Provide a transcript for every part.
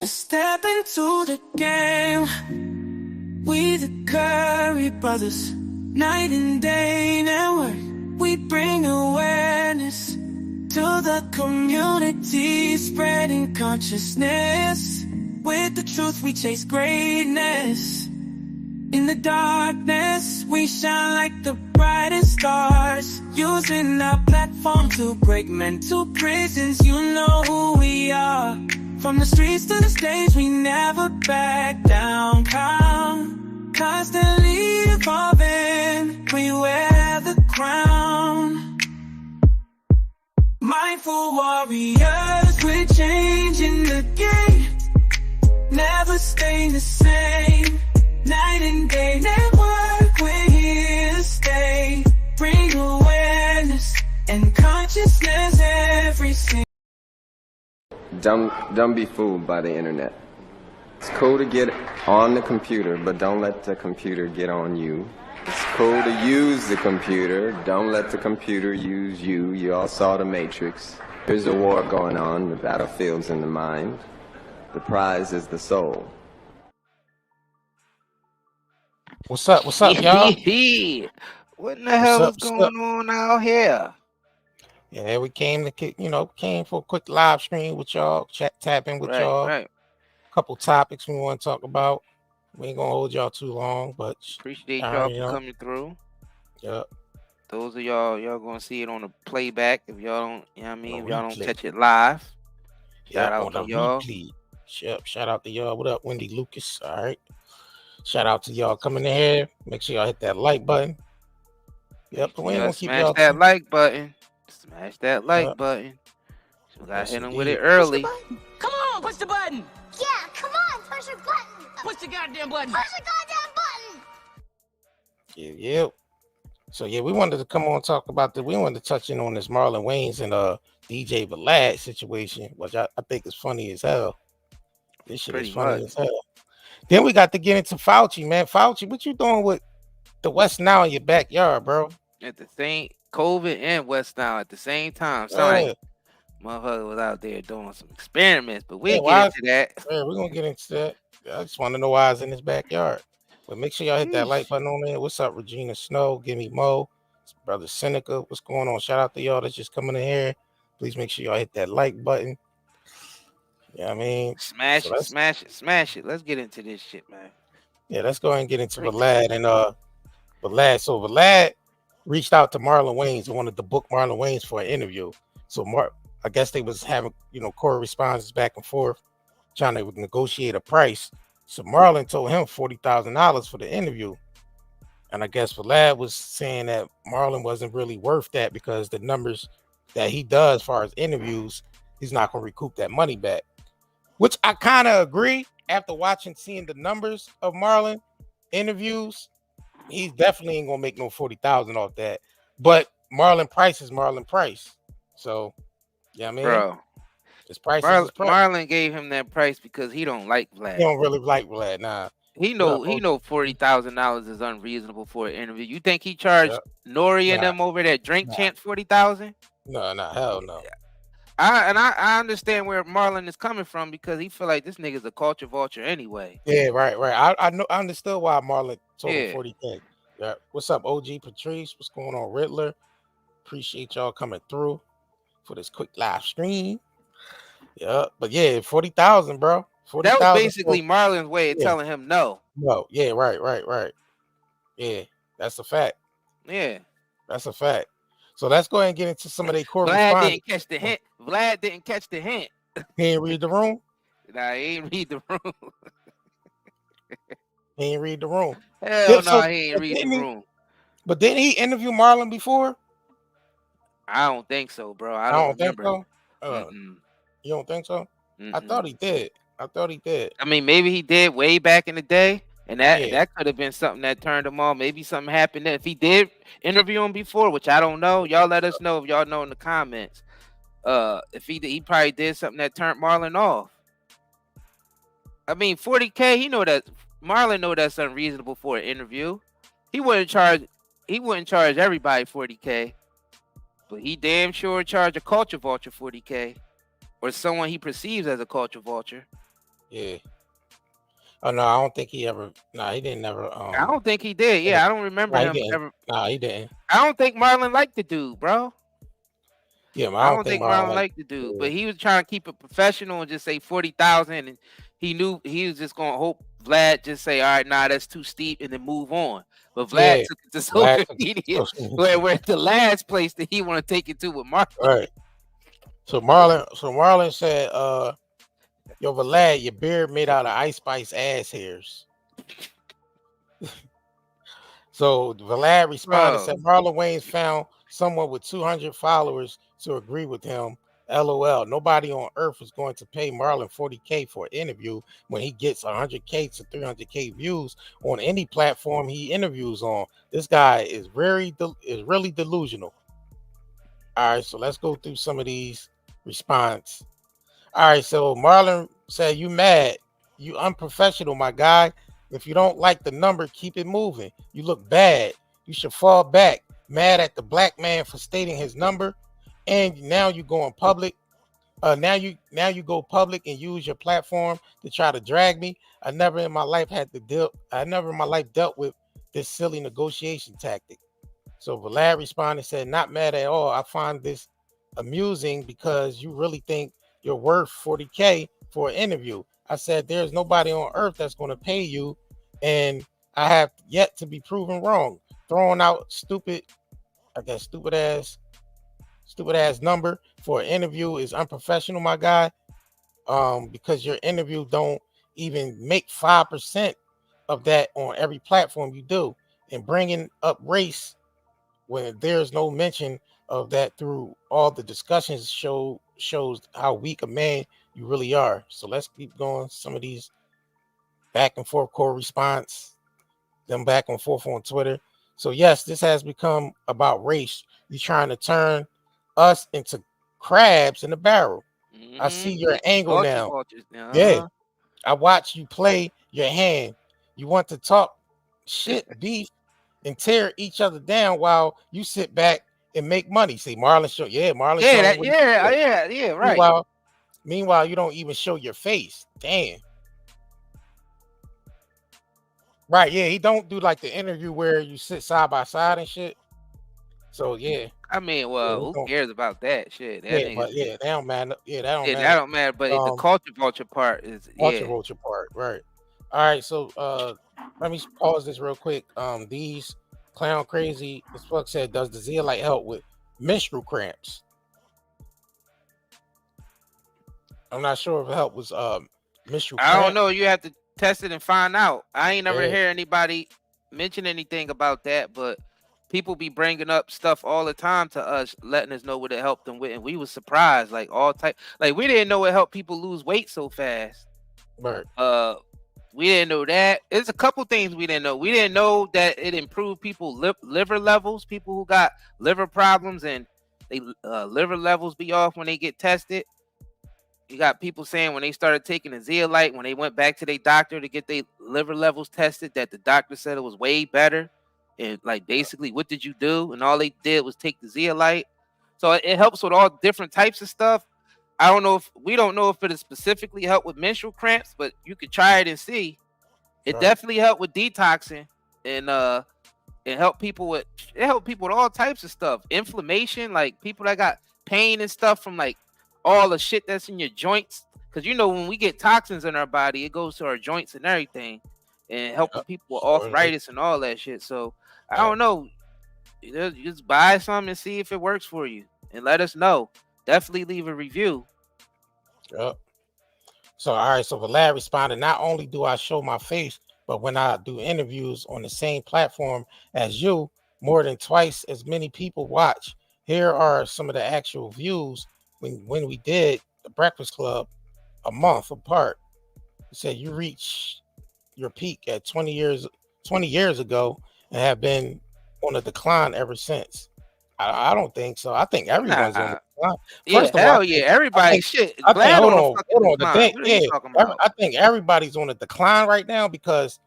Step into the game. We the Curry brothers, night and day network. We bring awareness to the community, spreading consciousness. With the truth we chase greatness. In the darkness we shine like the brightest stars, using our platform to break mental prisons. You know who we are. From the streets to the stage, we never back down. Constantly evolving, we wear the crown. Mindful warriors, we're changing the game. Never stay the same. Night and day network, we're here to stay. Bring awareness and consciousness every single. Don't be fooled by the internet. It's cool to get on the computer, but don't let the computer get on you. It's cool to use the computer, don't let the computer use you. You all saw The Matrix. There's a war going on, the battlefield's in the mind. The prize is the soul. What's up, y'all? What in the hell is going on out here? Yeah, we came for a quick live stream with y'all, tapping with y'all. Right. Couple topics we want to talk about. We ain't gonna hold y'all too long, but appreciate y'all for coming through. Yep. Those of y'all gonna see it on the playback if y'all don't, you know what I mean? If y'all don't catch it live. Shout out to y'all. Yep, shout out to y'all. What up, Wendy Lucas? All right. Shout out to y'all coming in here. Make sure y'all hit that like button. Yep, we ain't gonna keep y'all. Smash that like button. Smash that like button. So we gotta hit them with it early. Come on, push the button. Yeah, come on, push the button. Push the goddamn button. Push the goddamn button. Yeah. So yeah, we wanted to come on and talk about we wanted to touch in on this Marlon Wayans and DJ Vlad situation, which I think is funny as hell. This shit is funny as hell. Then we got to get into Fauci, man. Fauci, what you doing with the West Nile in your backyard, bro? At the same COVID and West Nile at the same time. Sorry. Motherfucker was out there doing some experiments, but we'll get into that. Yeah, we're gonna get into that. I just want to know why I was in his backyard. But make sure y'all hit that like button on there. What's up, Regina Snow? Give me Mo. It's Brother Seneca. What's going on? Shout out to y'all that's just coming in here. Please make sure y'all hit that like button. Yeah, I mean, smash it. Let's get into this shit, man. Yeah, let's go ahead and get into Vlad and Vlad. So Vlad reached out to Marlon Wayans and wanted to book Marlon Wayans for an interview. So I guess they was having correspondence back and forth, trying to negotiate a price. So Marlon told him $40,000 for the interview, and I guess Vlad was saying that Marlon wasn't really worth that because the numbers that he does as far as interviews, he's not gonna recoup that money back. Which I kind of agree. After seeing the numbers of Marlon interviews, he definitely ain't gonna make no 40,000 off that. But Marlon Price is Marlon Price. So, yeah, I mean, bro, his price. Marlon gave him that price because he don't like Vlad. He don't really like Vlad. Nah. He know $40,000 is unreasonable for an interview. You think he charged Nori and them over there drink chant 40,000? No, hell no. I understand where Marlon is coming from because he feel like this nigga's a culture vulture anyway. Yeah, right. I understood why Marlon told him 40K. Yeah. What's up, OG Patrice? What's going on, Riddler? Appreciate y'all coming through for this quick live stream. Yeah, but yeah, 40,000, bro. 40, that was basically Marlon's way of telling him no. No, yeah, right. Yeah, that's a fact. Yeah, that's a fact. So let's go ahead and get into some of their correspondence. Vlad didn't catch the hint. Vlad didn't catch the hint. He ain't read the room? Nah, he ain't read the room. He ain't read the room. Hell no, he ain't read the room. But didn't he interview Marlon before? I don't think so, bro. I don't remember. Think so? You don't think so? I thought he did. I mean, maybe he did way back in the day. And that could have been something that turned him on. Maybe something happened there. If he did interview him before, which I don't know, y'all let us know if y'all know in the comments. If he probably did something that turned Marlon off. I mean, 40K, he know that Marlon know that's unreasonable for an interview. He wouldn't charge everybody 40K, but he damn sure charge a culture vulture 40K, or someone he perceives as a culture vulture. Yeah. Oh no, I don't think he ever. No, he didn't ever. I don't think he did. Yeah, I don't remember he him didn't. ever. No, he didn't. I don't think Marlon liked the dude, bro. Yeah, I I don't don't think think Marlon Marlon like. liked the dude, but he was trying to keep it professional and just say 40,000, and he knew he was just gonna hope Vlad just say, all right, nah, that's too steep, and then move on. But Vlad Yeah, took it to Vlad social took media, social where the last place that he want to take it to with Marlon. Right. So Marlon said, yo, Vlad, your beard made out of Ice Spice ass hairs. So Vlad responded, Bro. said Marlon Wayans found someone with 200 followers to agree with him. LOL. Nobody on earth is going to pay Marlon 40K for an interview when he gets 100K to 300K views on any platform he interviews on. This guy is really delusional. All right, so let's go through some of these response. All right, so Marlon said, you mad, you unprofessional, my guy. If you don't like the number, keep it moving. You look bad. You should fall back. Mad at the black man for stating his number, and now you go in public. Now you go public and use your platform to try to drag me. I never in my life dealt with this silly negotiation tactic. So Vlad responded, said, not mad at all. I find this amusing because you really think you're worth 40K for an interview. I said, there's nobody on earth that's going to pay you, and I have yet to be proven wrong. Throwing out stupid ass number for an interview is unprofessional, my guy. Because your interview don't even make 5% of that on every platform you do, and bringing up race when there's no mention of that through all the discussions shows how weak a man you really are. So let's keep going. Some of these back and forth core response, them back and forth on Twitter. So yes, this has become about race. You're trying to turn us into crabs in a barrel. I see your angle now. Yeah, I watch you play your hand. You want to talk shit, beef, and tear each other down while you sit back and make money. See, Marlon show, Marlon showing. Yeah, right. Meanwhile, you don't even show your face. Damn. Right, yeah, he don't do like the interview where you sit side by side and shit. So yeah. I mean, well, who cares about that shit? That that don't matter. Yeah, that don't matter. That don't matter. But the culture vulture part is vulture part, right? All right, so let me pause this real quick. These clown crazy as fuck said, does the Zeolite help with menstrual cramps? I'm not sure if it helped with menstrual cramps. I don't know. You have to test it and find out. I ain't never hear anybody mention anything about that, but people be bringing up stuff all the time to us, letting us know what it helped them with, and we was surprised. Like we didn't know it helped people lose weight so fast. Right. We didn't know that. There's a couple things we didn't know. We didn't know that it improved people's liver levels. People who got liver problems and they liver levels be off when they get tested. You got people saying when they started taking the Zeolite, when they went back to their doctor to get their liver levels tested, that the doctor said it was way better. And like basically, what did you do? And all they did was take the Zeolite. So it helps with all different types of stuff. We don't know if it specifically helped with menstrual cramps, but you could try it and see. It definitely helped with detoxing, and it helped people with all types of stuff. Inflammation, like people that got pain and stuff from like all the shit that's in your joints. Because when we get toxins in our body, it goes to our joints and everything, and helping people with arthritis and all that shit. So I don't know. You just buy some and see if it works for you, and let us know. Definitely leave a review. Yep. So all right, so Vlad responded, not only do I show my face, but when I do interviews on the same platform as you, more than twice as many people watch. Here are some of the actual views when we did the Breakfast Club a month apart. He said you reached your peak at 20 years ago and have been on a decline ever since. I don't think so. I think everyone's on the decline. First of all, everybody. Hold on. I think everybody's on a decline right now because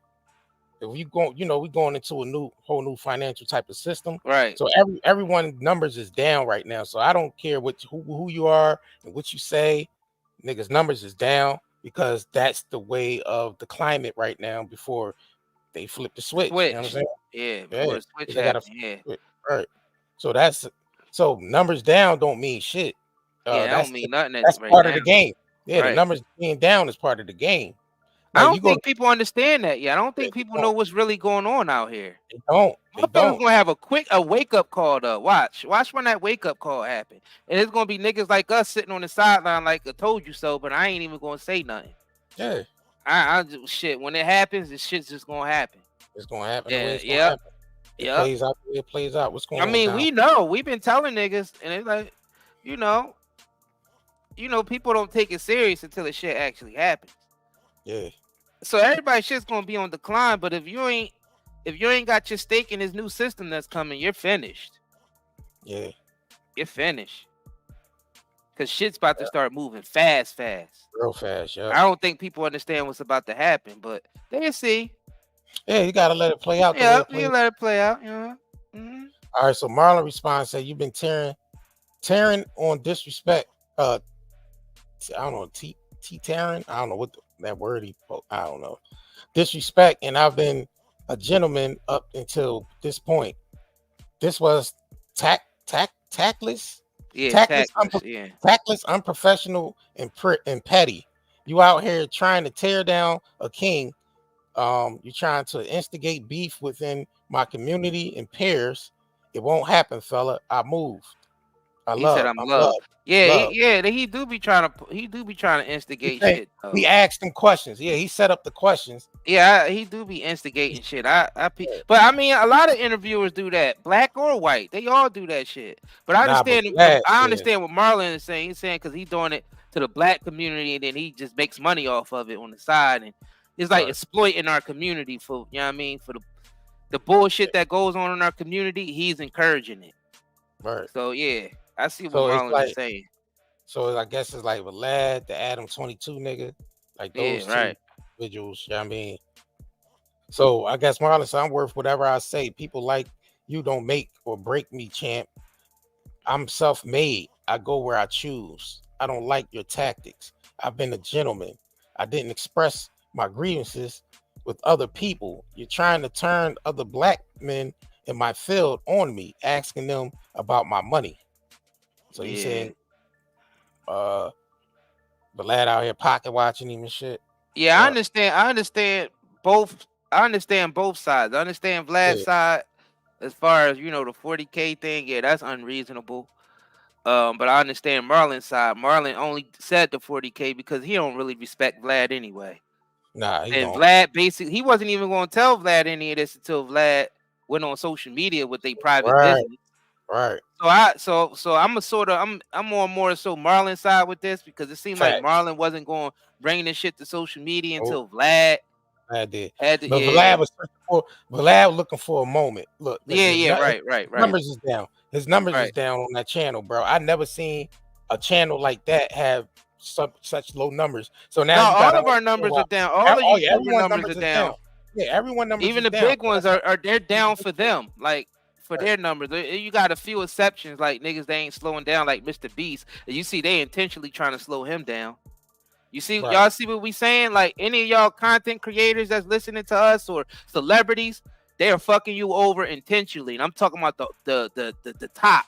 if you go, we're going into a whole new financial type of system. Right. So everyone numbers is down right now. So I don't care who you are and what you say, niggas numbers is down. because that's the way of the climate right now before they flip the switch. You know what I'm saying? Yeah, before the switch they gotta happened, yeah. right. So numbers down don't mean shit. Yeah, that don't mean nothing. That's right part now. of the game. Yeah, Right. the numbers being down is part of the game. I don't think people understand that yet. I don't think people know what's really going on out here. They don't. Motherfuckers gonna have a wake up call though. Watch when that wake up call happen, and it's gonna be niggas like us sitting on the sideline like I told you so, but I ain't even gonna say nothing. Yeah. I just shit. When it happens, this shit's just gonna happen. It's gonna happen. Yeah. It plays out. What's going on? I mean, we know. We've been telling niggas, and it's like, you know, people don't take it serious until the shit actually happens. Yeah. So everybody's shit's gonna be on decline, but if you ain't got your stake in this new system that's coming, you're finished. Yeah. You're finished. Cause shit's about to start moving fast. Real fast, yeah. I don't think people understand what's about to happen, but they'll see. Yeah, you gotta let it play out. Yeah, you let it play out. Yeah. Mm-hmm. All right, so Marlon responds, say you've been tearing on disrespect. I don't know, tearing. I don't know what that word I don't know. Disrespect, and I've been a gentleman up until this point. This was tactless. Yeah, tactless, unprofessional, and petty. You out here trying to tear down a king. You're trying to instigate beef within my community in pairs. It won't happen, fella. I moved. I'm love. Yeah, he do be trying to instigate shit. He asked him questions. Yeah, he set up the questions. Yeah, he do be instigating shit. But I mean, a lot of interviewers do that, black or white. They all do that shit. But I understand. I understand what Marlon is saying. He's saying because he's doing it to the black community, and then he just makes money off of it on the side, and it's like exploiting our community for you know what I mean, for the bullshit that goes on in our community. He's encouraging it. Right. So yeah. I see what Marlon is saying. So I guess it's like Vlad, the Adam 22 nigga, like those two individuals. You know what I mean? So I guess Marlon said, I'm worth whatever I say. People like you don't make or break me, champ. I'm self-made. I go where I choose. I don't like your tactics. I've been a gentleman. I didn't express my grievances with other people. You're trying to turn other black men in my field on me, asking them about my money. So you saying the lad out here pocket watching him and shit? Yeah, I understand both sides. I understand Vlad's side as far as the 40K thing. Yeah, that's unreasonable. But I understand Marlon's side. Marlon only said the 40K because he don't really respect Vlad anyway. Nah, and Vlad basically he wasn't even going to tell Vlad any of this until Vlad went on social media with their private business. Right. So I'm on more so Marlon's side with this because it seemed like Marlon wasn't going to bring this shit to social media until Vlad did. But Vlad was looking for a moment. Look. Right. Numbers is down. His numbers is down on that channel, bro. I never seen a channel like that have such low numbers. So now all of our numbers are down. All of you numbers are down. Yeah, everyone numbers. Even the big ones are they're down for them. Like. For their numbers, you got a few exceptions like niggas they ain't slowing down like Mr. Beast. You see, they intentionally trying to slow him down. You see, y'all see what we saying? Like any of y'all content creators that's listening to us or celebrities, they are fucking you over intentionally. And I'm talking about the top.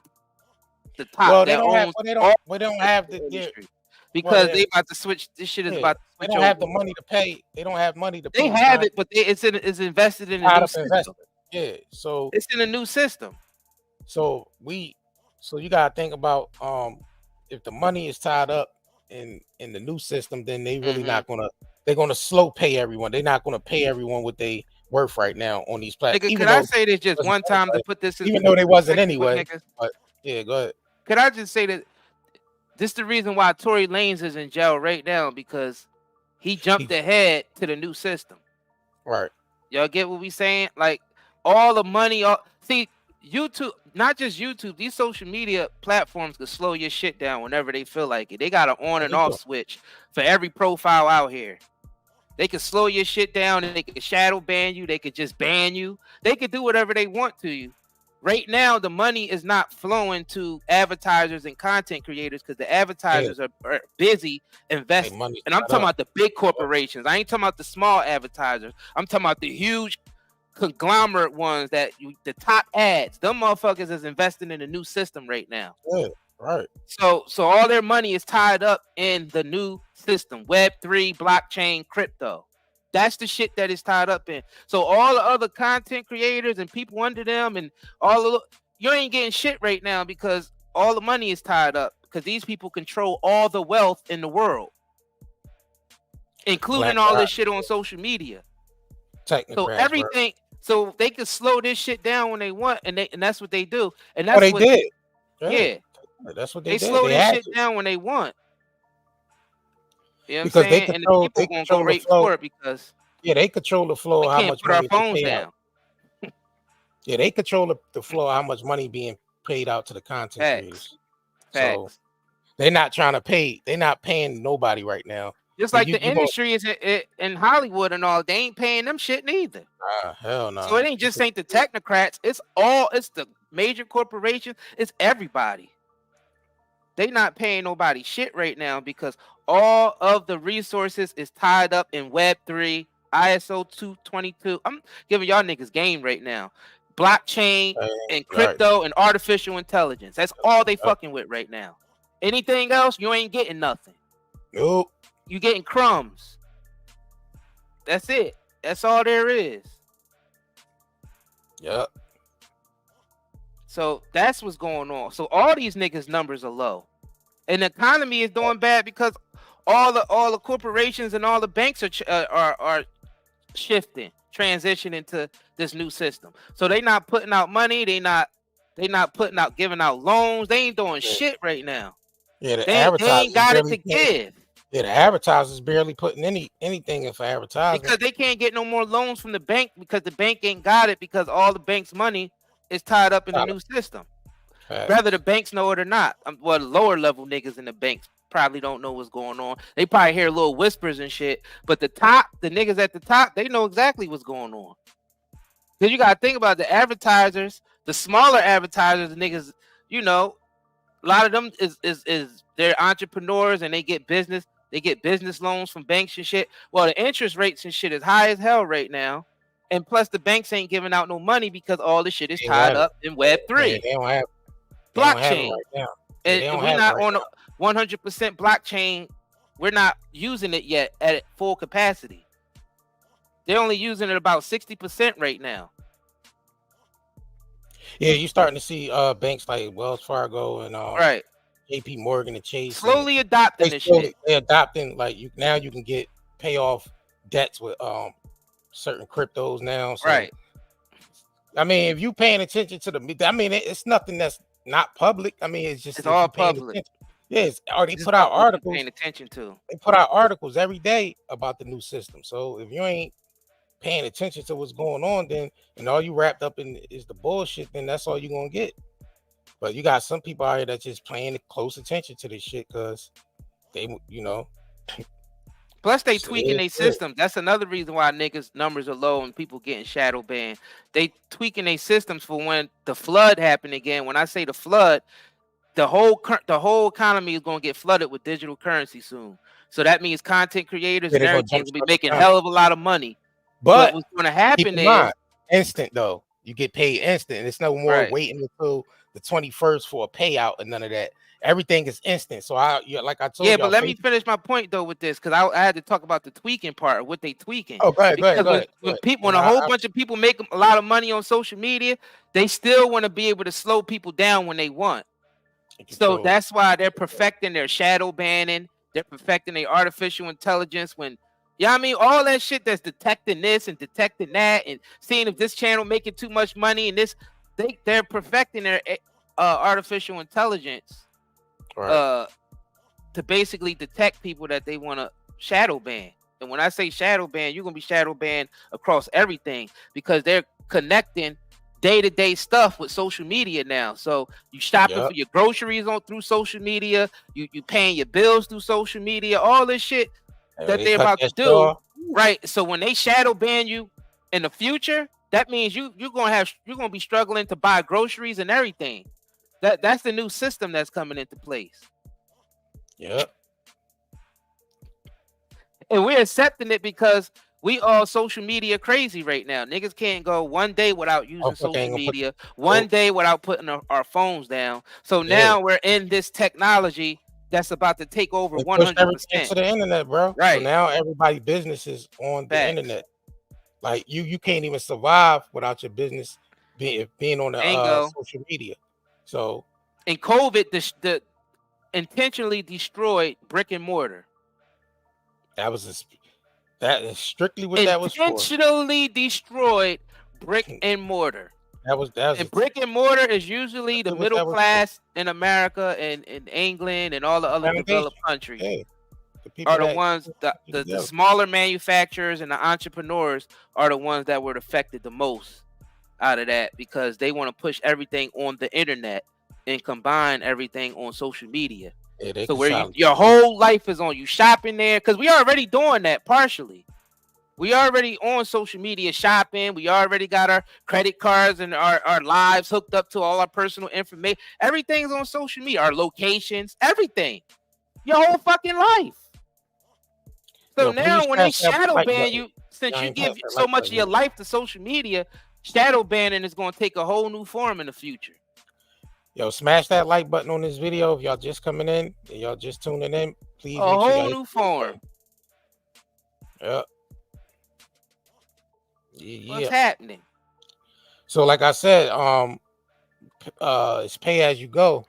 The top. Well, they don't have the industry. Because they about to switch. This shit is about to switch. They don't have the money to pay. They don't have money to pay. They have it, but it's invested in a new system. Yeah, so it's in a new system. So you gotta think about if the money is tied up in the new system, then they really they're gonna slow pay everyone. They're not gonna pay everyone what they worth right now on these platforms. Could I say this just one time to put this in, even though they wasn't anyway? But yeah, go ahead. Could I just say that this is the reason why Tory Lanez is in jail right now, because he jumped ahead to the new system. Right. Y'all get what we saying? Like all the money, see, YouTube, not just YouTube, these social media platforms can slow your shit down whenever they feel like it. They got an on and off switch for every profile out here. They can slow your shit down and they can shadow ban you. They could just ban you. They could do whatever they want to you. right now the money is not flowing to advertisers and content creators because the advertisers are busy investing. And I'm talking about the big corporations. I ain't talking about the small advertisers. I'm talking about the huge conglomerate ones that the top ads. Them motherfuckers is investing in a new system right now. Yeah, right. So all their money is tied up in the new system, Web3, blockchain, crypto. That's the shit that is tied up in. So all the other content creators and people under them and you ain't getting shit right now because all the money is tied up because these people control all the wealth in the world, including all this shit on social media. So everything, so they can slow this shit down when they want, and that's what they do. And that's what they did. Yeah, that's what they did. Slow this shit down when they want. You know because what I'm saying? And the people gonna go right for it because they control the flow of how much money put our phones down. Yeah, they control the flow of how much money being paid out to the content creators. So they're not trying to pay. They're not paying nobody right now. Just like the industry is in Hollywood and all, they ain't paying them shit neither. Hell no. So it ain't just ain't the technocrats. It's the major corporations. It's everybody. They not paying nobody shit right now because all of the resources is tied up in Web3, ISO 222. I'm giving y'all niggas game right now. Blockchain and crypto and artificial intelligence. That's all they fucking with right now. Anything else, you ain't getting nothing. Nope. You getting crumbs. That's it. That's all there is. Yep. So that's what's going on. So all these niggas' numbers are low, and the economy is doing bad because all the corporations and all the banks are shifting, transitioning to this new system. So they not putting out money. They not giving out loans. They ain't doing shit right now. Yeah, they ain't got it to give. Yeah, the advertisers barely putting anything in for advertising because they can't get no more loans from the bank because the bank ain't got it because all the bank's money is tied up in the new system. Whether the banks know it or not. Well, the lower level niggas in the banks probably don't know what's going on. They probably hear little whispers and shit. But the niggas at the top, they know exactly what's going on. Because you gotta think about the advertisers, the smaller advertisers, the niggas, you know, a lot of them is they're entrepreneurs and they get business loans from banks and shit. Well, the interest rates and shit is high as hell right now. And plus the banks ain't giving out no money because all the shit is tied up in Web3. They don't have blockchain. Right now. And we're not on 100% blockchain. We're not using it yet at full capacity. They're only using it about 60% right now. Yeah, you're starting to see banks like Wells Fargo and right. JP Morgan and Chase slowly adopting this shit. They're adopting you can pay off debts with certain cryptos now. So, right. I mean, if you paying attention to it's nothing that's not public. I mean, it's all public. Yes, they put out articles. Paying attention to. They put out articles every day about the new system. So if you ain't paying attention to what's going on, then and all you wrapped up in is the bullshit, then that's all you're gonna get. But you got some people out here that just paying close attention to this shit because they, Plus, they tweaking their system. That's another reason why niggas' numbers are low and people getting shadow banned. They tweaking their systems for when the flood happened again. When I say the flood, the whole economy is going to get flooded with digital currency soon. So that means content creators and everything will be making a hell of a lot of money. But what's going to happen is instant though. You get paid instant. And it's no more waiting until the 21st for a payout and none of that. Everything is instant. So like I told you. Yeah, but let me finish my point though with this because I had to talk about the tweaking part of what they tweaking. Oh, go ahead. When a whole bunch of people make a lot of money on social media, they still want to be able to slow people down when they want. So that's why they're perfecting their shadow banning. They're perfecting their artificial intelligence when, I mean, all that shit that's detecting this and detecting that and seeing if this channel making too much money and this, they're perfecting their artificial intelligence to basically detect people that they want to shadow ban. And when I say shadow ban, you're going to be shadow banned across everything because they're connecting day-to-day stuff with social media now. So you shopping for your groceries through social media, you paying your bills through social media, all this shit that they're about to do. Right. So when they shadow ban you in the future, that means you're gonna be struggling to buy groceries and everything. That's the new system that's coming into place. Yep. And we're accepting it because we all social media crazy right now. Niggas can't go one day without using social media, one day without putting our phones down. So now we're in this technology that's about to take over 100% to the internet, bro. Right. So now everybody's business is on the internet. Like you can't even survive without your business being on the social media. So and COVID intentionally destroyed brick and mortar. That is strictly what that was for. Intentionally destroyed brick and mortar. And brick and mortar is usually the middle class in America and in England and all the other developed countries. Are the ones the smaller manufacturers and the entrepreneurs are the ones that were affected the most out of that, because they want to push everything on the internet and combine everything on social media. So where your whole life is on you shopping there, because we already doing that partially. We already on social media shopping. We already got our credit cards and our lives hooked up to all our personal information. Everything's on social media, our locations, everything. Your whole fucking life. So now when they shadow ban you, since you give so much of your life to social media, shadow banning is going to take a whole new form in the future. Yo, smash that like button on this video if y'all just coming in and y'all just tuning in. Please, a whole new form. Yep. What's happening? So, like I said, it's pay as you go.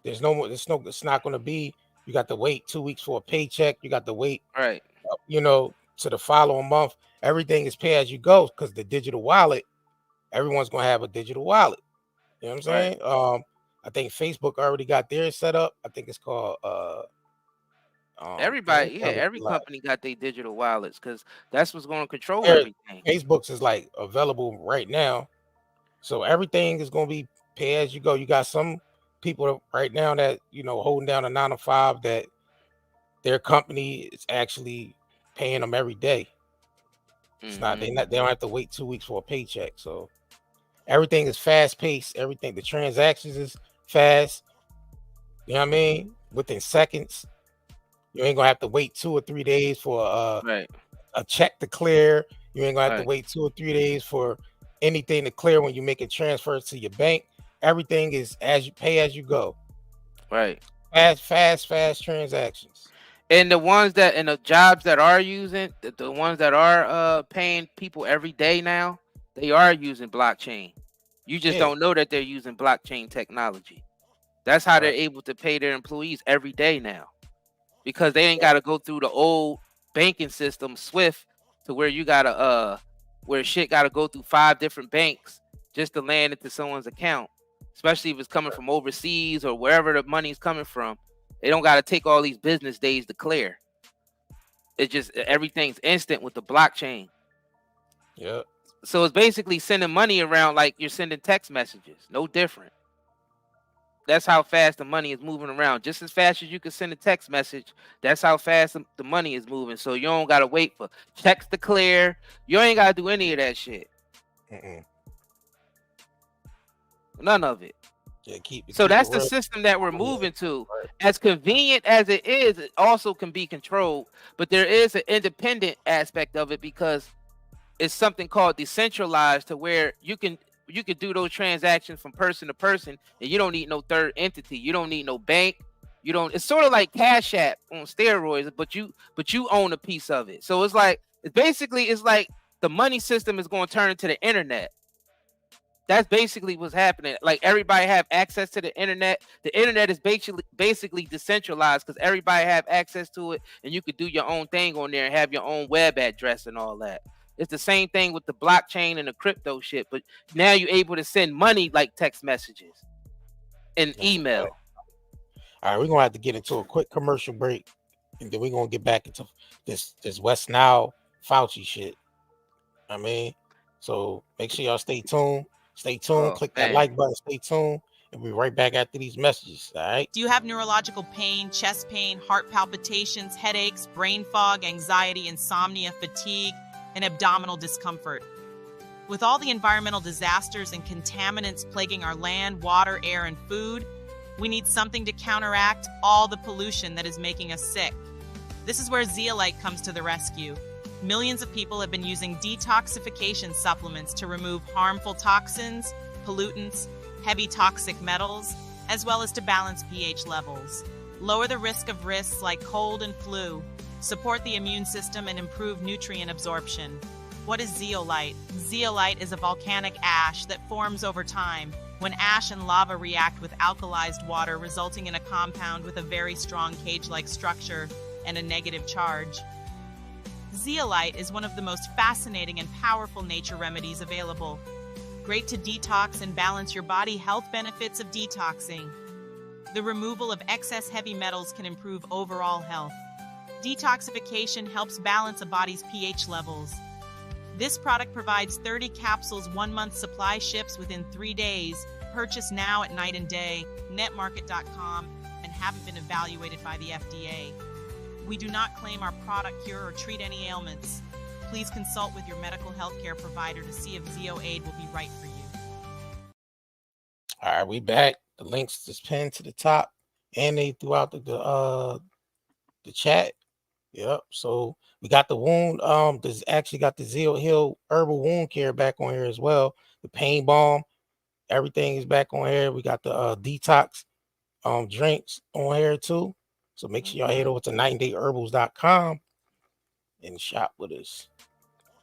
It's not going to be. You got to wait 2 weeks for a paycheck. You got to wait, right? To the following month. Everything is pay as you go because the digital wallet. Everyone's going to have a digital wallet. You know what I'm saying? Right. I think Facebook already got theirs set up. I think it's called everybody, every company got their digital wallets because that's what's going to control everything. Facebook's is like available right now, so everything is going to be pay as you go. You got some people right now that holding down a 9 to 5 that their company is actually paying them every day. It's not they don't have to wait 2 weeks for a paycheck. So everything is fast paced. Everything, the transactions is fast. You know what I mean? Within seconds. You ain't gonna have to wait 2 or 3 days for a check to clear. You ain't gonna have to wait 2 or 3 days for anything to clear when you make a transfer to your bank. Everything is as you pay as you go. Right. Fast transactions. And the ones that and the jobs that are using the ones that are paying people every day now, they are using blockchain. You just don't know that they're using blockchain technology. That's how they're able to pay their employees every day now. Because they ain't got to go through the old banking system Swift to where you gotta where shit gotta go through 5 different banks just to land into someone's account, especially if it's coming from overseas or wherever the money's coming from. They don't got to take all these business days to clear. It just everything's instant with the blockchain. Yeah. So it's basically sending money around like you're sending text messages. No different. That's how fast the money is moving around. Just as fast as you can send a text message, that's how fast the money is moving. So you don't got to wait for checks to clear. You ain't got to do any of that shit. None of it. Yeah, so that's the system that we're moving to. As convenient as it is, it also can be controlled. But there is an independent aspect of it because it's something called decentralized, to where you can do those transactions from person to person, and you don't need no third entity. You don't need no bank. You don't. It's sort of like Cash App on steroids, but you own a piece of it. So it's like it's like the money system is going to turn into the internet. That's basically what's happening. Like everybody have access to the internet. The internet is basically decentralized because everybody have access to it, and you could do your own thing on there and have your own web address and all that. It's the same thing with the blockchain and the crypto shit, but now you're able to send money like text messages and email. All right, we're gonna have to get into a quick commercial break, and then we're gonna get back into this West Nile Fauci shit. I mean, so make sure y'all stay tuned. Click that like button. Stay tuned, and we'll be right back after these messages. All right. Do you have neurological pain, chest pain, heart palpitations, headaches, brain fog, anxiety, insomnia, fatigue, and abdominal discomfort? With all the environmental disasters and contaminants plaguing our land, water, air, and food, we need something to counteract all the pollution that is making us sick. This is where Zeolite comes to the rescue. Millions of people have been using detoxification supplements to remove harmful toxins, pollutants, heavy toxic metals, as well as to balance pH levels. Lower the risk of risks like cold and flu, support the immune system, and improve nutrient absorption. What is zeolite? Zeolite is a volcanic ash that forms over time when ash and lava react with alkalized water, resulting in a compound with a very strong cage-like structure and a negative charge. Zeolite is one of the most fascinating and powerful nature remedies available. Great to detox and balance your body. Health benefits of detoxing. The removal of excess heavy metals can improve overall health. Detoxification helps balance a body's pH levels. This product provides 30 capsules, 1 month supply, ships within 3 days. Purchase now at Night and Day, netmarket.com, and haven't been evaluated by the FDA. We do not claim our product cure or treat any ailments. Please consult with your medical healthcare provider to see if ZeoAid will be right for you. All right, we back. The links is pinned to the top, and they throughout the chat. Yep. So we got the wound. There's actually got the Zeo Hill herbal wound care back on here as well. The pain balm, everything is back on here. We got the detox drinks on here too. So make sure y'all head over to nightandayherbals.com and shop with us.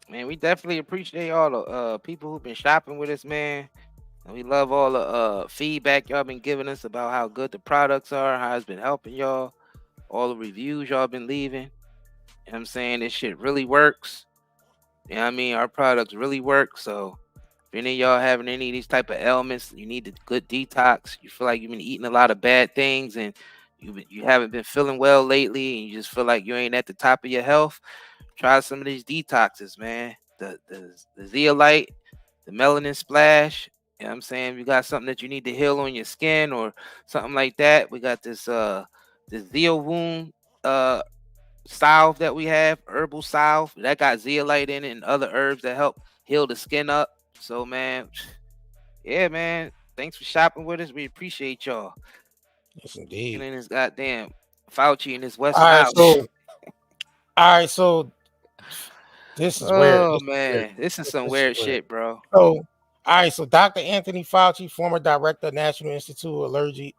Man, we definitely appreciate all the people who've been shopping with us, man. And we love all the feedback y'all been giving us about how good the products are, how it's been helping y'all, all the reviews y'all been leaving. You know what I'm saying? This shit really works. You know what I mean? Our products really work. So if any of y'all having any of these type of ailments, you need a good detox, you feel like you've been eating a lot of bad things and you haven't been feeling well lately and you just feel like you ain't at the top of your health, try some of these detoxes, man. The zeolite, the melanin splash. You know what I'm saying? If you got something that you need to heal on your skin or something like that, we got this Zeo wound salve that we have, herbal salve that got zeolite in it and other herbs that help heal the skin up. So man, yeah, man, thanks for shopping with us. We appreciate y'all. Yes, indeed. And this goddamn Fauci and his West Nile. Nile. All right, so this is weird. Oh man, this is some weird shit, bro. So, all right, so Dr. Anthony Fauci, former director of National Institute of Allergy,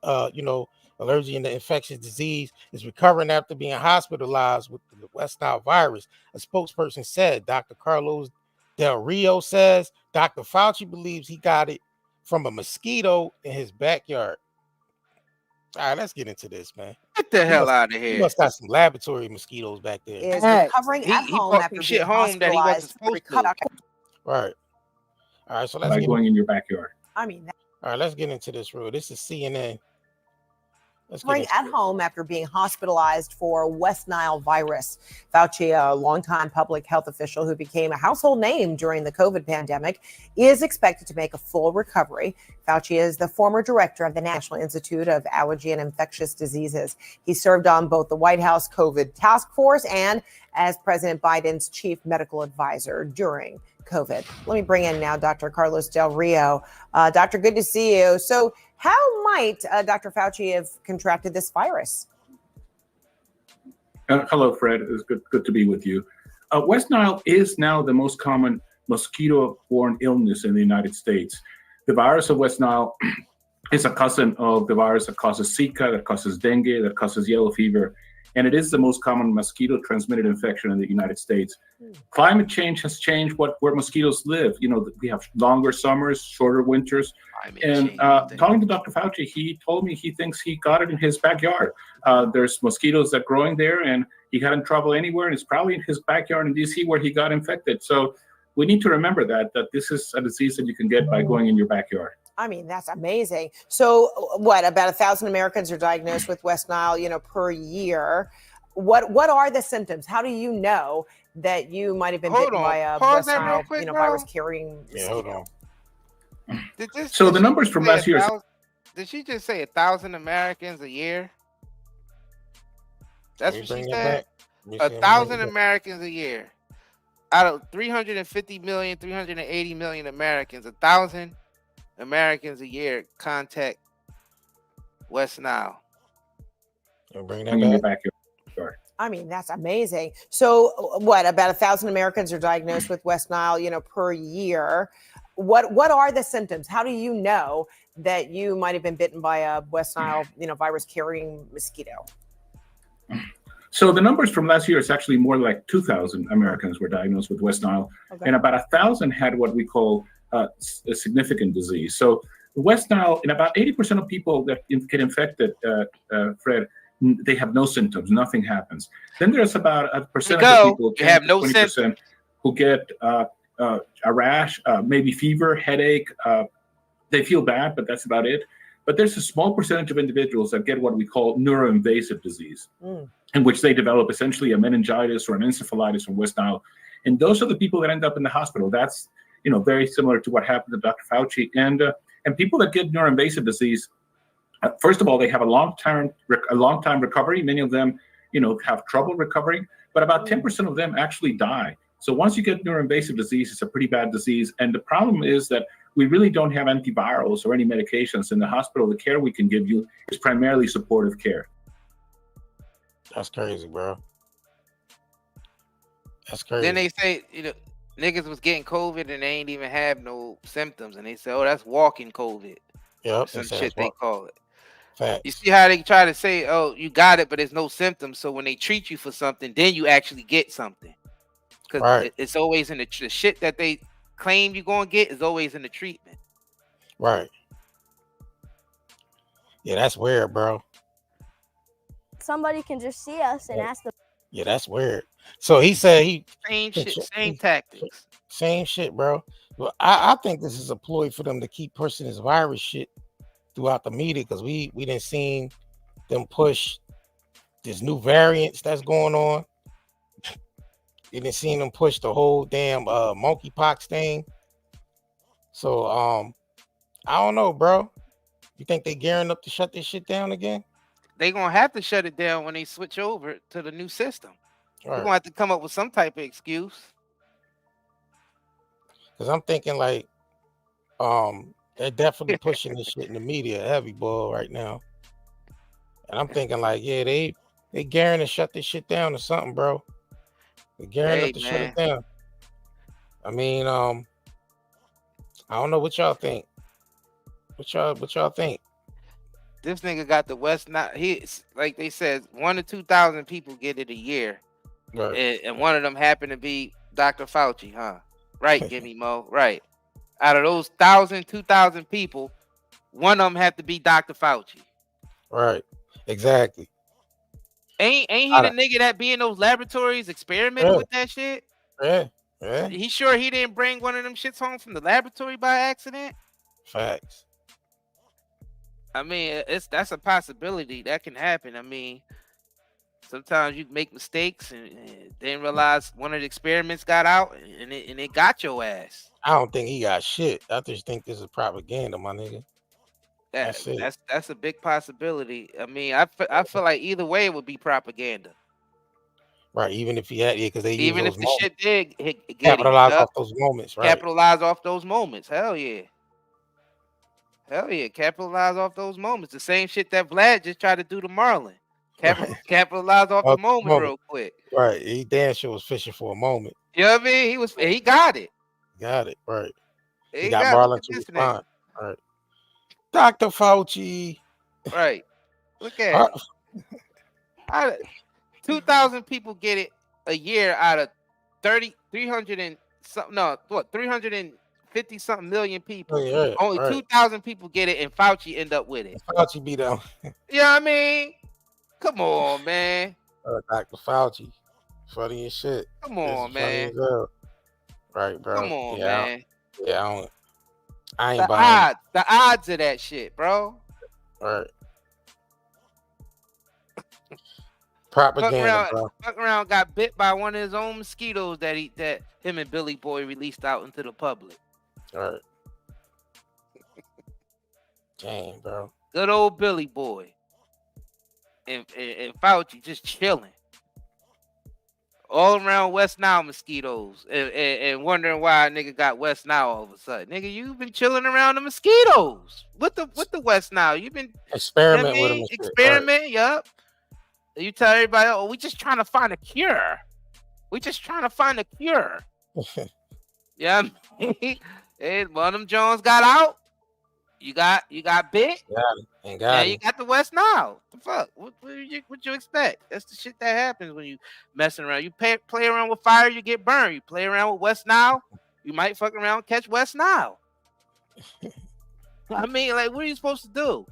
Allergy and Infectious Disease, is recovering after being hospitalized with the West Nile virus. A spokesperson said. Dr. Carlos Del Rio says Dr. Fauci believes he got it from a mosquito in his backyard. All right, let's get into this, man. Get the hell out of here. He must got some laboratory mosquitoes back there. Is recovering at home after being hospitalized. Right. All right, so let's get going in your backyard. I mean, all right, let's get into this rule. This is CNN. Recovering at home after being hospitalized for West Nile virus. Fauci, a longtime public health official who became a household name during the COVID pandemic, is expected to make a full recovery. Fauci is the former director of the National Institute of Allergy and Infectious Diseases. He served on both the White House COVID task force and as President Biden's chief medical advisor during COVID. Let me bring in now Dr. Carlos Del Rio. Doctor, good to see you. So how might Dr. Fauci have contracted this virus? Hello, Fred. It's good to be with you. West Nile is now the most common mosquito-borne illness in the United States. The virus of West Nile is a cousin of the virus that causes Zika, that causes dengue, that causes yellow fever, and it is the most common mosquito-transmitted infection in the United States. Climate change has changed where mosquitoes live. You know, we have longer summers, shorter winters. And talking to Dr. Fauci, he told me he thinks he got it in his backyard. There's mosquitoes that are growing there, and he hadn't traveled anywhere, and it's probably in his backyard in D.C. where he got infected. So we need to remember that this is a disease that you can get by going in your backyard. I mean, that's amazing. So what, about 1,000 Americans are diagnosed with West Nile, per year. What are the symptoms? How do you know that you might have been bitten by a West Nile virus carrying mosquito? So the numbers from last year. Did she just say 1,000 Americans a year? That's what she said. 1,000 Americans a year. out of 350 million, 380 million Americans, 1,000 Americans a year contact West Nile. Bring that back. Sorry. I mean, that's amazing. So, what? About 1,000 Americans are diagnosed with West Nile, per year. What are the symptoms? How do you know that you might have been bitten by a West Nile, virus carrying mosquito? So the numbers from last year is actually more like 2,000 Americans were diagnosed with West Nile, and about 1,000 had what we call a significant disease. So the West Nile, in about 80% of people that get infected, Fred, they have no symptoms, nothing happens. Then there's about a percentage of people, 10 to 20%, who get a rash, maybe fever, headache. They feel bad, but that's about it. But there's a small percentage of individuals that get what we call neuroinvasive disease, in which they develop essentially a meningitis or an encephalitis from West Nile. And those are the people that end up in the hospital. That's, very similar to what happened to Dr. Fauci. And people that get neuroinvasive disease, first of all, they have a long time recovery. Many of them, have trouble recovering, but about 10% of them actually die. So once you get neuroinvasive disease, it's a pretty bad disease. And the problem is that we really don't have antivirals or any medications in the hospital. The care we can give you is primarily supportive care. That's crazy, bro. That's crazy. Then they say, niggas was getting COVID and they ain't even have no symptoms. And they say, oh, that's walking COVID. Yep. Some shit they call it. Facts. You see how they try to say, oh, you got it, but there's no symptoms. So when they treat you for something, then you actually get something. Because it's always in the shit that they claim you're going to get is always in the treatment. Right. Yeah, that's weird, bro. Somebody can just see us and ask them. Yeah, that's weird. So he said same shit, same tactics. Same shit, bro. Well, I think this is a ploy for them to keep pushing this virus shit throughout the media, because we didn't seen them push this new variants that's going on. You didn't see them push the whole damn monkeypox thing. So I don't know, bro. You think they gearing up to shut this shit down again? They gonna have to shut it down when they switch over to the new system. Right. They're gonna have to come up with some type of excuse. Because I'm thinking like they're definitely pushing this shit in the media heavy, boy, right now. And I'm thinking like, yeah, they gearing to shut this shit down or something, bro. They're gearing up to shut it down. I mean, I don't know what y'all think. What y'all think? This nigga got the West Nile. He's like they said, 1,000 to 2,000 people get it a year, right? And one of them happened to be Dr. Fauci, huh? Right, Gimme Mo. Right. Out of those 1,000, 2,000 people, one of them had to be Dr. Fauci. Right. Exactly. Ain't he the nigga that be in those laboratories experimenting with that shit? Yeah. He sure he didn't bring one of them shits home from the laboratory by accident? Facts. I mean, that's a possibility that can happen. I mean, sometimes you make mistakes and didn't realize one of the experiments got out and it got your ass. I don't think he got shit. I just think this is propaganda, my nigga. That's a big possibility. I mean, I feel like either way it would be propaganda. Right, even if he had, because they even if the shit did capitalize off those moments, right? Capitalize off those moments. Hell yeah. Hell yeah, capitalize off those moments. The same shit that Vlad just tried to do to Marlon. Capitalize off the moment real quick. Right, he damn sure was fishing for a moment. You know what I mean? He got it. Got it, right. He got Marlon to respond. All right. Dr. Fauci. Right. Look at it. 2,000 people get it a year out of 300 and something. No, what? 350 something million people. Yeah, only 2,000 people get it, and Fauci end up with it. Fauci be down. You know what I mean? Come on, man. Dr. Fauci, funny as shit. Come on, man. Right, bro. Come on, man. I ain't buying the odds of that shit, bro. Right. Propaganda, bro. Fuck around, got bit by one of his own mosquitoes that him and Billy Boy released out into the public. All right. Dang, bro. Good old Billy Boy. And Fauci just chilling. all around West Nile mosquitoes and wondering why a nigga got West Nile all of a sudden. Nigga, you've been chilling around the mosquitoes with the West Nile. You've been experiment with them. Experiment, right. Yup. You tell everybody, oh, we just trying to find a cure. We just trying to find a cure. Yeah, and one of them Jones got out. You got bit. And you got the West Nile. The fuck? What you expect? That's the shit that happens when you messing around. You play around with fire, you get burned. You play around with West Nile, you might fuck around and catch West Nile. I mean, like, what are you supposed to do?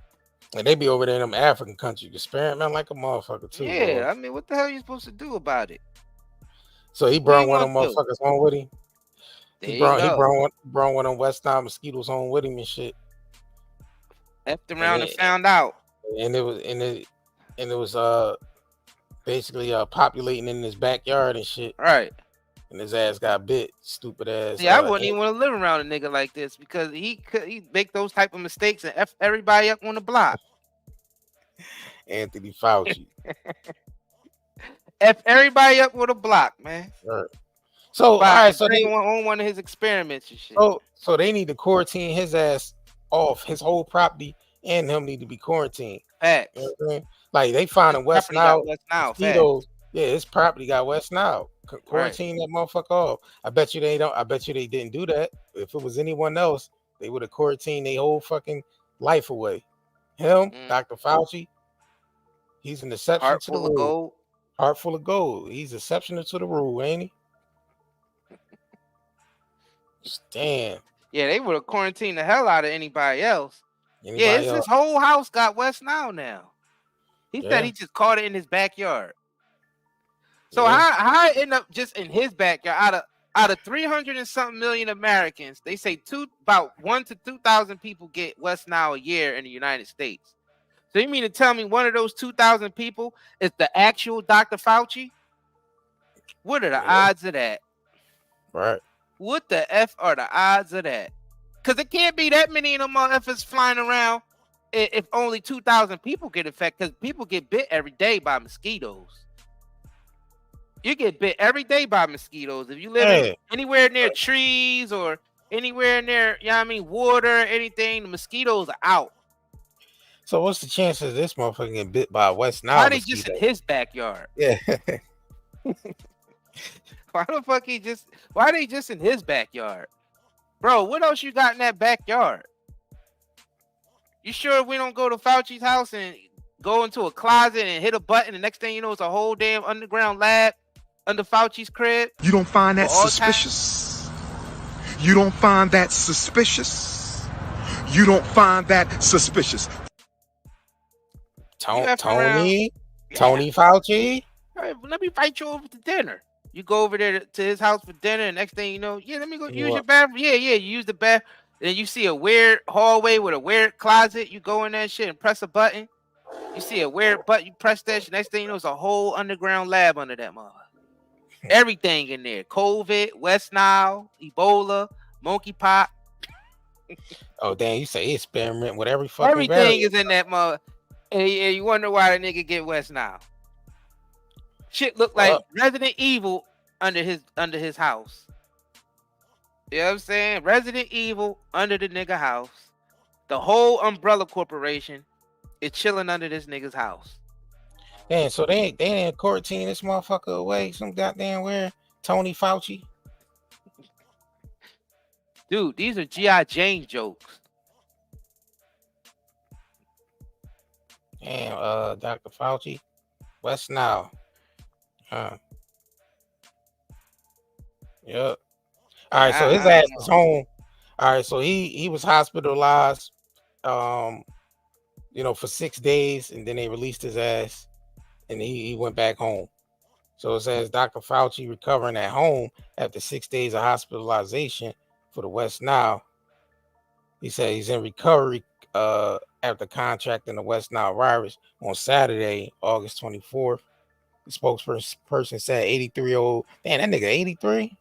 And they be over there in them African countries, experiment like a motherfucker too. Yeah, bro. I mean, what the hell are you supposed to do about it? So he brought one of them motherfuckers home with him. He brought one of them West Nile mosquitoes home with him and shit. Effed around and found out. And it was basically populating in his backyard and shit. Right. And his ass got bit. Stupid ass. Yeah, I wouldn't even want to live around a nigga like this because he make those type of mistakes and F everybody up on the block. Anthony Fauci. F everybody up with a block, man. Right. So all right, so they on one of his experiments and shit. So they need to quarantine his ass off. His whole property and him need to be quarantined. Facts. You know what I mean? Like they finding West Nile mosquitoes. Yeah, his property got West Nile. Quarantine that motherfucker off. I bet you they don't. I bet you they didn't do that. If it was anyone else, they would have quarantined their whole fucking life away. Him, Dr. Fauci, he's an exception Heart to the full rule. of gold. Heart full of gold. He's exceptional to the rule, ain't he? Damn. Yeah, they would have quarantined the hell out of anybody else. His whole house got West Nile now. He said he just caught it in his backyard. So how it end up just in his backyard? Out of 300 and something million Americans, they say about 1,000 to 2,000 people get West Nile a year in the United States. So you mean to tell me one of those 2,000 people is the actual Dr. Fauci? What are the odds of that? Right. What the F are the odds of that? Because it can't be that many of them motherfuckers flying around if only 2,000 people get infected. Because people get bit every day by mosquitoes. You get bit every day by mosquitoes. If you live anywhere near trees or anywhere near, you know what I mean, water, anything, the mosquitoes are out. So what's the chances of this motherfucker getting bit by a West Nile Why they mosquito? just in his backyard? Yeah. Why the fuck why they just in his backyard? Bro, what else you got in that backyard? You sure we don't go to Fauci's house and go into a closet and hit a button, the next thing you know it's a whole damn underground lab under Fauci's crib? You don't find that suspicious? You don't find that suspicious? You don't find that suspicious? Tony Fauci? Right, let me invite you over to dinner. You go over there to his house for dinner, and next thing you know, let me go use your bathroom. Yeah, you use the bath. Then you see a weird hallway with a weird closet. You go in that shit and press a button. You see a weird button, you press that shit. Next thing you know, it's a whole underground lab under that mother. Everything in there. COVID, West Nile, Ebola, monkeypox. Oh, damn, you say experiment with every fucking everything is in that mother. And you wonder why the nigga get West Nile. Shit look like Resident Evil under his house. You know what I'm saying? Resident Evil under the nigga house. The whole Umbrella Corporation is chilling under this nigga's house. Damn, so they ain't quarantine this motherfucker away some goddamn where? Tony Fauci? Dude, these are G.I. Jane jokes. Damn, Dr. Fauci. West Nile. Yep. All right, so his ass was home. All right, so he was hospitalized, for 6 days, and then they released his ass, and he went back home. So it says Dr. Fauci recovering at home after 6 days of hospitalization for the West Nile. He said he's in recovery after contracting the West Nile virus on Saturday, August 24th. The spokesperson said 83-year-old. Damn, that nigga 83?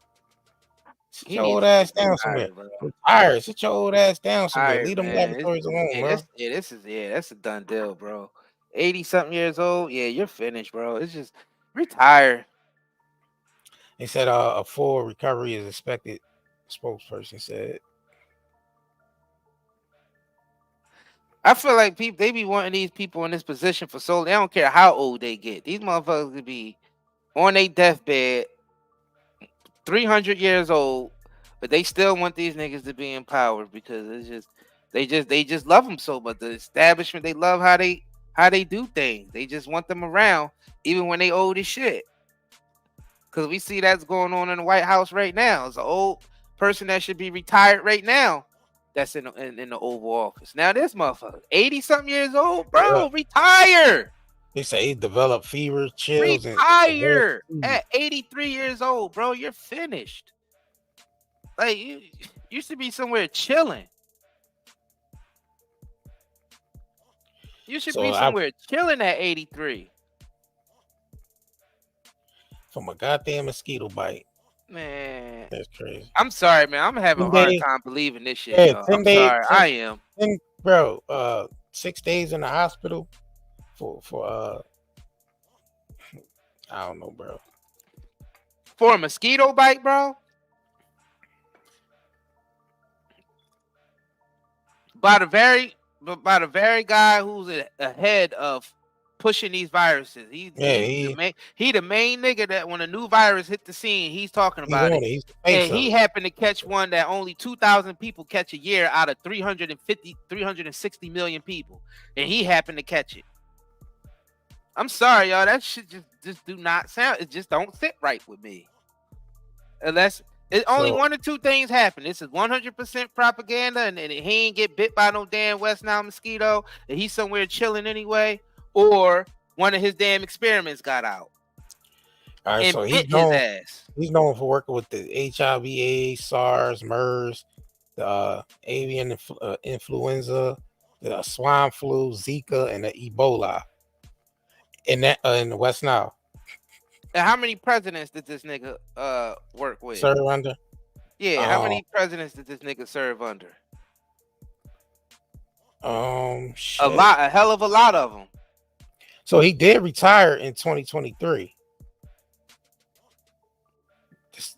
Sit your old ass down somewhere. Retire. Sit your old ass down somewhere. Leave them laboratories alone, bro. That's a done deal, bro. 80-something years old. Yeah, you're finished, bro. It's just retire. They said a full recovery is expected. Spokesperson said. I feel like they be wanting these people in this position for so. They don't care how old they get. These motherfuckers could be on their deathbed, 300 years old, but they still want these niggas to be in power because it's just they just love them so much. The establishment, they love how they do things. They just want them around even when they old as shit. Because we see that's going on in the White House right now. It's an old person that should be retired right now that's in the Oval Office. Now this motherfucker, 80-something years old, bro, retire. They say he developed fever, chills, retire at 83 years old, bro. You're finished. Like, you should be somewhere chilling. You should be somewhere chilling at 83. From a goddamn mosquito bite. Man, that's crazy. I'm sorry, man. I'm having a hard time believing this shit. Yeah, I'm sorry. I am. Bro, 6 days in the hospital for I don't know, bro. For a mosquito bite, bro? By the very guy who's ahead of pushing these viruses. He the main nigga that when a new virus hit the scene, he's talking about it. And he happened to catch one that only 2,000 people catch a year out of 360 million people. And he happened to catch it. I'm sorry, y'all. That shit just do not sound. It just don't sit right with me. Unless it only one or two things happen. This is 100% propaganda, and he ain't get bit by no damn West Nile mosquito, and he's somewhere chilling anyway, or one of his damn experiments got out. All right, and so bit his ass. He's known for working with the HIV/AIDS, SARS, MERS, the avian influenza, the swine flu, Zika, and the Ebola. In the West Nile. And how many presidents did this nigga work with? Serve under? Yeah, how many presidents did this nigga serve under? Shit. A hell of a lot of them. So he did retire in 2023.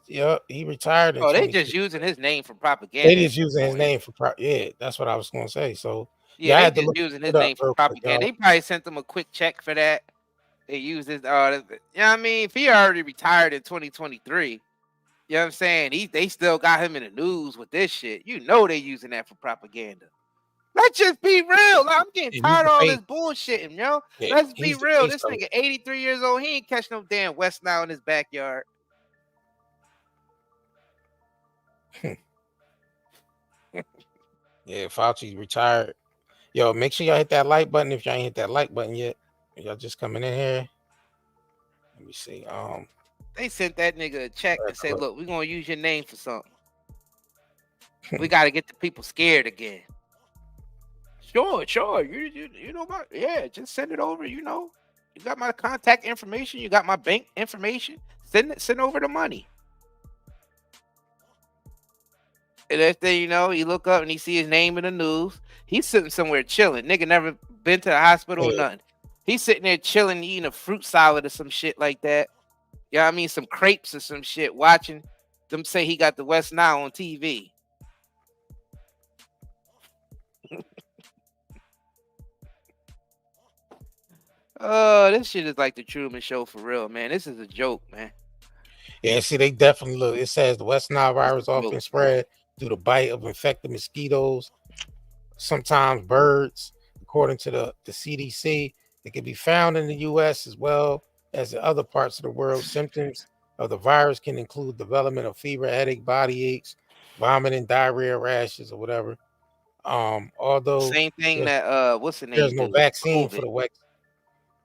He retired. Oh, they just using his name for propaganda. They just using his name for yeah, that's what I was gonna say. So yeah, I had just using his name for propaganda. They probably sent him a quick check for that. They used his, you know what I mean? If he already retired in 2023, you know what I'm saying? They still got him in the news with this shit. You know they using that for propaganda. Let's just be real. Like, I'm getting tired of all this bullshitting, yo. Yeah, let's be real. This nigga 83 years old. He ain't catch no damn West Nile in his backyard. Yeah, Fauci retired. Yo, make sure y'all hit that like button if y'all ain't hit that like button yet. Y'all just coming in here. Let me see. They sent that nigga a check and said, "Look, we're gonna use your name for something. We got to get the people scared again." Sure. You know about just send it over. You know, you got my contact information. You got my bank information. Send over the money. And next thing you know, you look up and he see his name in the news. He's sitting somewhere chilling. Nigga never been to the hospital or nothing. He's sitting there chilling, eating a fruit salad or some shit like that. You know what I mean? Some crepes or some shit, watching them say he got the West Nile on TV. Oh, this shit is like the Truman Show for real, man. This is a joke, man. Yeah, see, they definitely look. It says the West Nile virus often spread through the bite of infected mosquitoes, sometimes birds. According to the CDC, it can be found in the U.S. as well as in other parts of the world. Symptoms of the virus can include development of fever, headache, body aches, vomiting, diarrhea, rashes, or whatever. Although same thing that what's the name? There's no vaccine for the West.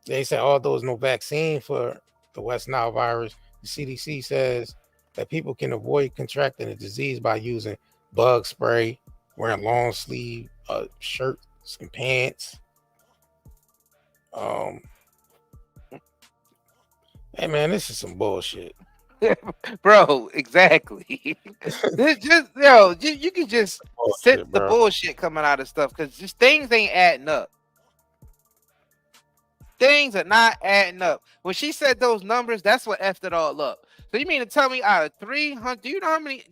They say although there's no vaccine for the West Nile virus, the CDC says that people can avoid contracting the disease by using bug spray, wearing long sleeve shirts and pants. Hey man, this is some bullshit. Bro, exactly. This just you can just set the bullshit coming out of stuff because just things ain't adding up. Things are not adding up. When she said those numbers, that's what effed it all up. So you mean to tell me out of 300, do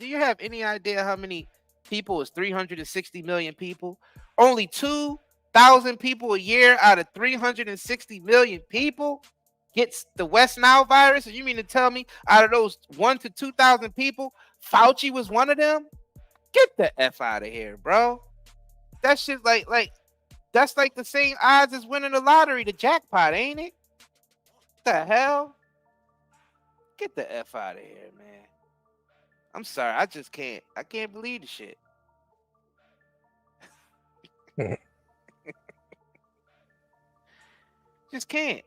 you have any idea how many people is 360 million people? Only 2,000 people a year out of 360 million people gets the West Nile virus? And you mean to tell me out of those 1,000 to 2,000 people, Fauci was one of them? Get the F out of here, bro. That shit that's like the same odds as winning the lottery, the jackpot, ain't it? What the hell? Get the F out of here, man. I'm sorry. I just can't. I can't believe the shit. Just can't.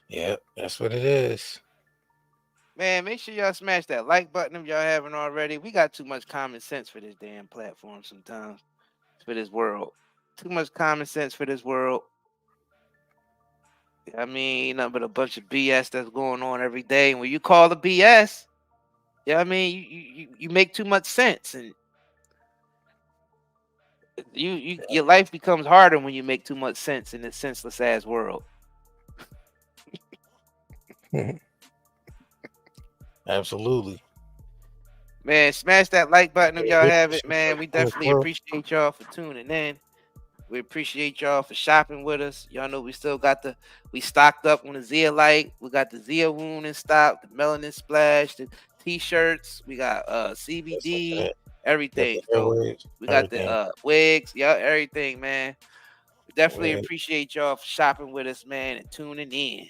Yeah, that's what it is. Man, make sure y'all smash that like button if y'all haven't already. We got too much common sense for this damn platform sometimes. For this world. Too much common sense for this world. I mean, nothing but a bunch of BS that's going on every day. And when you call the BS, I mean, you make too much sense, and your life becomes harder when you make too much sense in this senseless ass world. Absolutely. Man, smash that like button if y'all have it, man. We definitely appreciate y'all for tuning in. We appreciate y'all for shopping with us. Y'all know we still got we stocked up on the Zeolite. We got the Zeo Wound in stock, the Melanin Splash, the t-shirts. We got CBD, everything. So we got the wigs, everything, man. We definitely appreciate y'all for shopping with us, man, and tuning in.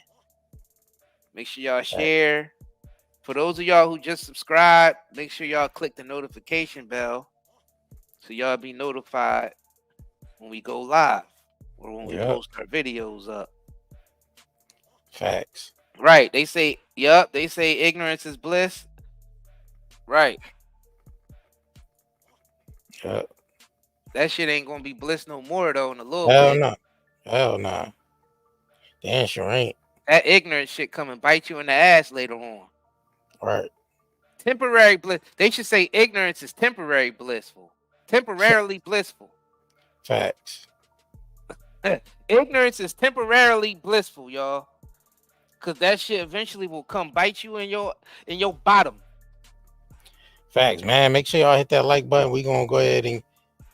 Make sure y'all share. For those of y'all who just subscribed, make sure y'all click the notification bell so y'all be notified when we go live or when we post our videos up. Facts. Right. They say ignorance is bliss. Right. Yep. That shit ain't gonna be bliss no more though in a little bit. Hell no. Damn sure ain't. That ignorant shit come and bite you in the ass later on. Right. Temporary bliss. They should say ignorance is temporary blissful. Temporarily blissful. Facts. Ignorance is temporarily blissful, y'all. Cause that shit eventually will come bite you in your bottom. Facts, man. Make sure y'all hit that like button. We're gonna go ahead and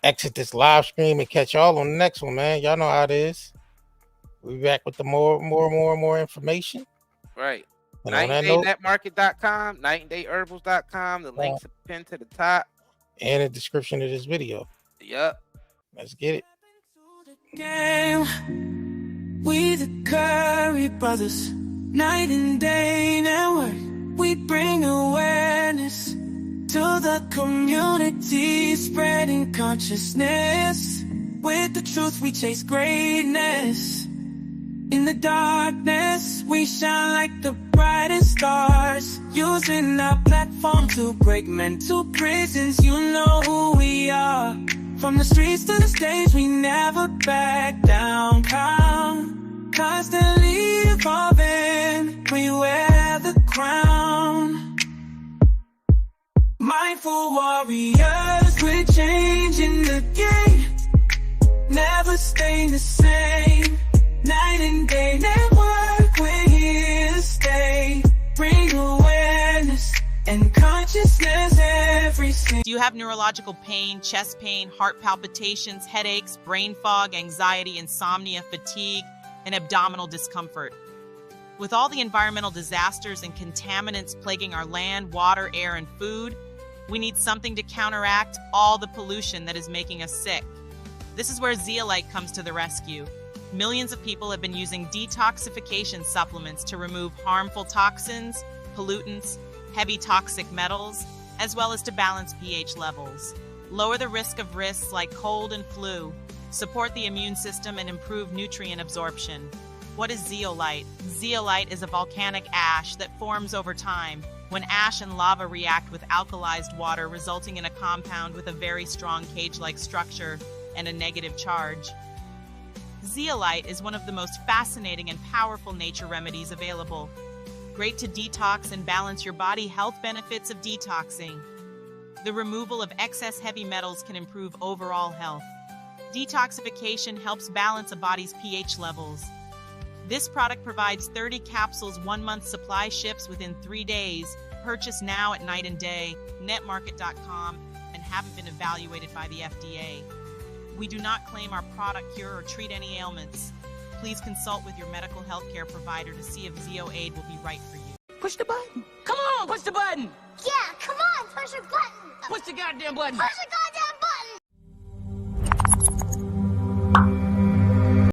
exit this live stream and catch y'all on the next one, man. Y'all know how it is. We'll be back with the more information. Right. And 90daynetmarket.com, 90dayherbals.com. The links are pinned to the top. And the description of this video. Yep. Let's get it. We the Curry brothers, night and day network. We bring awareness to the community, spreading consciousness. With the truth, we chase greatness. In the darkness, we shine like the brightest stars, using our platform to break mental prisons. You know who we are. From the streets to the stage, we never back down. Constantly evolving, we wear the crown. Mindful warriors, we're changing the game. Never staying the same. Night and day network, we're here to stay. Bring awareness and consciousness every single. Do you have neurological pain, chest pain, heart palpitations, headaches, brain fog, anxiety, insomnia, fatigue, and abdominal discomfort? With all the environmental disasters and contaminants plaguing our land, water, air, and food, we need something to counteract all the pollution that is making us sick. This is where Zeolite comes to the rescue. Millions of people have been using detoxification supplements to remove harmful toxins, pollutants, heavy toxic metals, as well as to balance pH levels. Lower the risk of risks like cold and flu, support the immune system, and improve nutrient absorption. What is zeolite? Zeolite is a volcanic ash that forms over time when ash and lava react with alkalized water, resulting in a compound with a very strong cage-like structure and a negative charge. Zeolite is one of the most fascinating and powerful nature remedies available. Great to detox and balance your body. Health benefits of detoxing. The removal of excess heavy metals can improve overall health. Detoxification helps balance a body's pH levels. This product provides 30 capsules, 1 month supply, ships within 3 days. Purchase now at Night and Day, netmarket.com, and haven't been evaluated by the FDA. We do not claim our product cure or treat any ailments. Please consult with your medical healthcare provider to see if Zeolite will be right for you. Push the button. Come on, push the button. Yeah, come on, push your button. Push the goddamn button. Push the goddamn